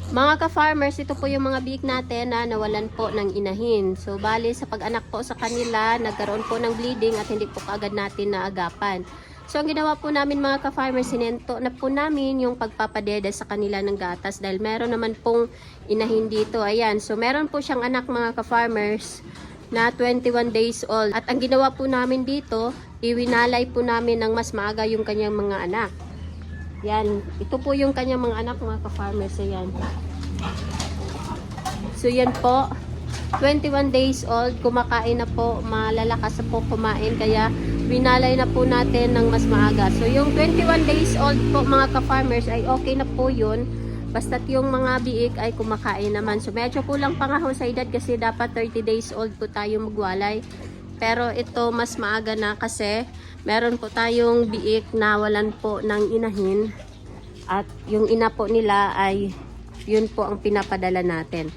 Mga ka-farmers, ito po yung mga biik natin na nawalan po ng inahin. So, bali sa pag-anak po sa kanila, nagkaroon po ng bleeding at hindi po kaagad natin naagapan. So, ang ginawa po namin mga ka-farmers, sinento na po namin yung pagpapadeda sa kanila ng gatas dahil meron naman pong inahin dito. Ayan, so meron po siyang anak mga ka-farmers na 21 days old. At ang ginawa po namin dito, iwinalay po namin ng mas maaga yung kanyang mga anak. Yan, ito po yung kanyang mga anak mga ka-farmers. Ayan. So yan po, 21 days old, kumakain na po, malalakas na po kumain, kaya winalay na po natin ng mas maaga. So yung 21 days old po mga ka-farmers ay okay na po yun, basta't yung mga biik ay kumakain naman. So medyo kulang pa nga ho sa edad kasi dapat 30 days old po tayo magwalay. Pero ito mas maaga na kasi meron po tayong biik na walan po ng inahin. At yung ina po nila ay yun po ang pinapadala natin.